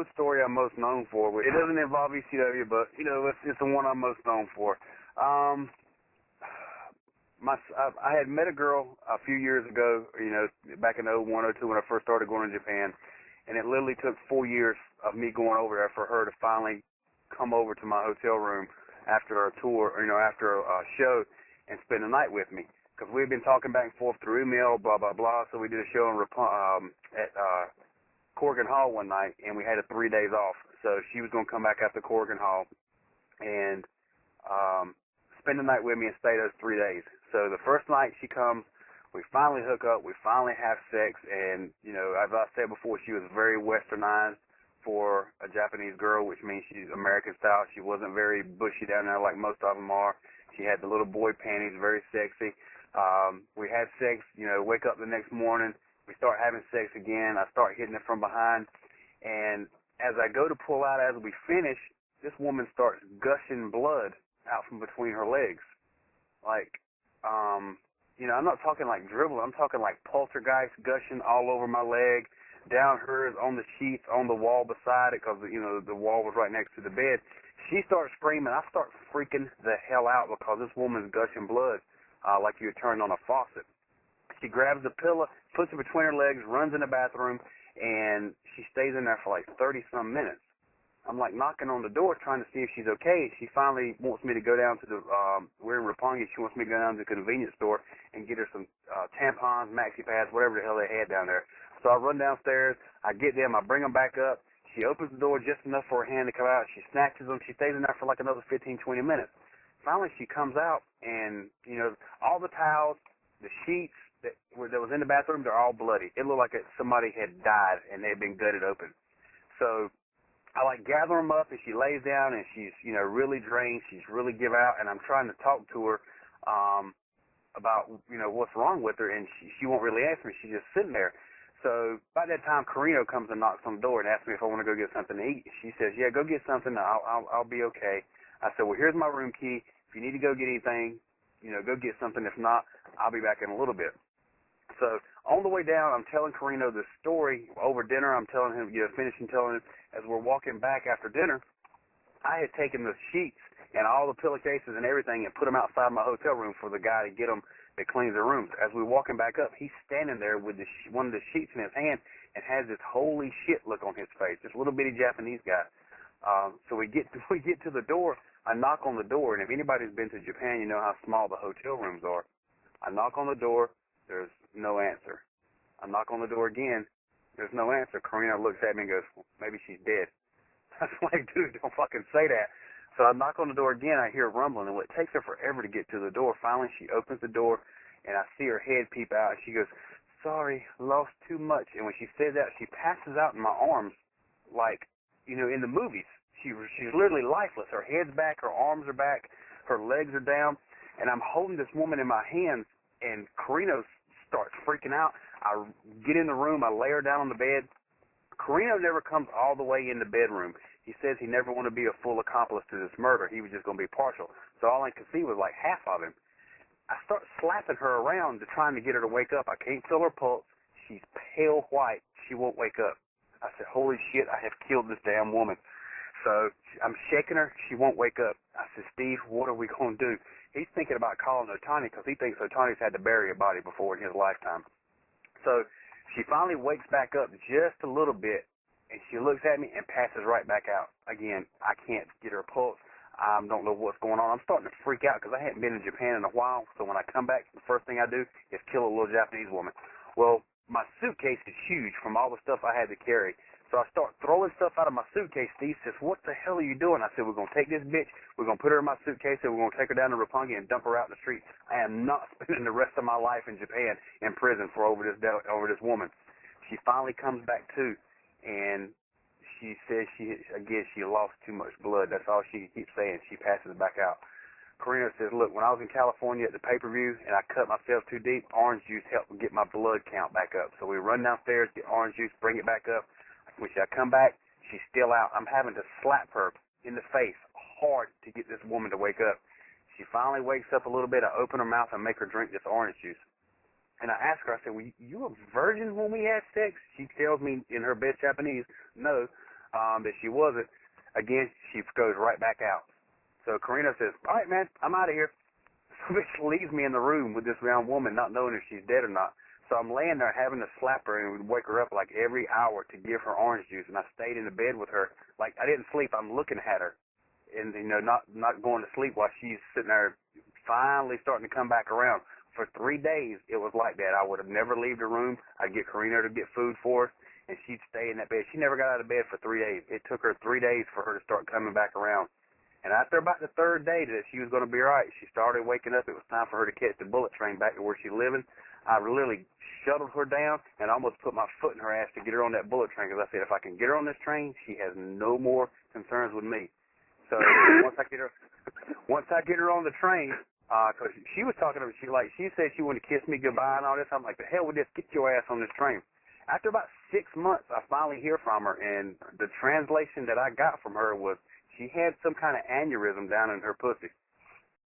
the story I'm most known for. It doesn't involve ECW, but, you know, it's the one I'm most known for. I had met a girl a few years ago, you know, back in 01, 02 when I first started going to Japan, and it literally took 4 years of me going over there for her to finally come over to my hotel room after a tour, or, you know, after a show and spend the night with me. Because we had been talking back and forth through email, blah, blah, blah, so we did a show at Corrigan Hall one night, and we had 3 days off. So she was going to come back after Corrigan Hall and spend the night with me and stay those 3 days. So the first night she comes, we finally hook up, we finally have sex, and, you know, as I said before, she was very westernized for a Japanese girl, which means she's American style. She wasn't very bushy down there like most of them are. She had the little boy panties, very sexy. We had sex, you know, wake up the next morning, we start having sex again, I start hitting it from behind, and as I go to pull out as we finish, this woman starts gushing blood out from between her legs. Like, you know, I'm not talking like dribble, I'm talking like poltergeist gushing all over my leg, down hers, on the sheets, on the wall beside it, because, you know, the wall was right next to the bed. She starts screaming, I start freaking the hell out because this woman's gushing blood, like you turned on a faucet. She grabs the pillow, puts it between her legs, runs in the bathroom, and she stays in there for like 30-some minutes. I'm like knocking on the door trying to see if she's okay. She finally wants me to go down to the, we're in Roppongi, she wants me to go down to the convenience store and get her some tampons, maxi pads, whatever the hell they had down there. So I run downstairs, I get them, I bring them back up. She opens the door just enough for her hand to come out. She snatches them. She stays in there for like another 15, 20 minutes. Finally, she comes out, and, you know, all the towels, the sheets that was in the bathroom, they're all bloody. It looked like somebody had died, and they had been gutted open. So I like gather them up, and she lays down, and she's, you know, really drained. She's really give out, and I'm trying to talk to her about, you know, what's wrong with her, and she won't really answer me. She's just sitting there. So by that time, Carino comes and knocks on the door and asks me if I want to go get something to eat. She says, yeah, go get something. I'll be okay. I said, well, here's my room key. If you need to go get anything, you know, go get something. If not, I'll be back in a little bit. So on the way down, I'm telling Carino the story over dinner. I'm telling him, you know, finishing telling him as we're walking back after dinner, I had taken the sheets and all the pillowcases and everything and put them outside my hotel room for the guy to get them that cleans the rooms. As we're walking back up, he's standing there with one of the sheets in his hand and has this holy shit look on his face. This little bitty Japanese guy. So we get to the door. I knock on the door, and if anybody's been to Japan, you know how small the hotel rooms are. I knock on the door. There's no answer. I knock on the door again. There's no answer. Karina looks at me and goes, well, maybe she's dead. I was like, dude, don't fucking say that. So I knock on the door again. I hear rumbling, and it takes her forever to get to the door. Finally, she opens the door, and I see her head peep out, and she goes, sorry, lost too much. And when she said that, she passes out in my arms like, you know, in the movies. She's literally lifeless. Her head's back, her arms are back, her legs are down, and I'm holding this woman in my hands, and Carino starts freaking out. I get in the room, I lay her down on the bed. Carino never comes all the way in the bedroom. He says he never wanted to be a full accomplice to this murder. He was just going to be partial. So all I could see was like half of him. I start slapping her around trying to get her to wake up. I can't feel her pulse. She's pale white. She won't wake up. I said, holy shit, I have killed this damn woman. So I'm shaking her. She won't wake up. I said, Steve, what are we going to do? He's thinking about calling Otani because he thinks Otani's had to bury a body before in his lifetime. So she finally wakes back up just a little bit, and she looks at me and passes right back out. Again, I can't get her pulse. I don't know what's going on. I'm starting to freak out because I hadn't been in Japan in a while. So when I come back, the first thing I do is kill a little Japanese woman. Well, my suitcase is huge from all the stuff I had to carry. So I start throwing stuff out of my suitcase. Steve says, what the hell are you doing? I said, we're going to take this bitch, we're going to put her in my suitcase, and we're going to take her down to Roppongi and dump her out in the street. I am not spending the rest of my life in Japan in prison for over this woman. She finally comes back to, and she says she lost too much blood. That's all she keeps saying. She passes back out. Carino says, look, when I was in California at the pay-per-view and I cut myself too deep, orange juice helped get my blood count back up. So we run downstairs, get orange juice, bring it back up. When I come back, she's still out. I'm having to slap her in the face hard to get this woman to wake up. She finally wakes up a little bit. I open her mouth and make her drink this orange juice. And I ask her, I said, were you a virgin when we had sex? She tells me in her best Japanese, no. that she wasn't, again, she goes right back out. So Karina says, all right, man, I'm out of here. So she leaves me in the room with this young woman, not knowing if she's dead or not. So I'm laying there having to slap her and wake her up like every hour to give her orange juice. And I stayed in the bed with her. Like, I didn't sleep. I'm looking at her and, not going to sleep while she's sitting there finally starting to come back around. For 3 days, it was like that. I would have never leave the room. I'd get Karina to get food for us, and she'd stay in that bed. She never got out of bed for 3 days. It took her 3 days for her to start coming back around. And after about the third day that she was going to be all right, she started waking up. It was time for her to catch the bullet train back to where she's living. I literally shuttled her down and almost put my foot in her ass to get her on that bullet train, because I said, if I can get her on this train, she has no more concerns with me. So once I get her on the train, because she was talking to me, she said she wanted to kiss me goodbye and all this. I'm like, the hell with this, get your ass on this train. After about 6 months, I finally hear from her, and the translation that I got from her was she had some kind of aneurysm down in her pussy.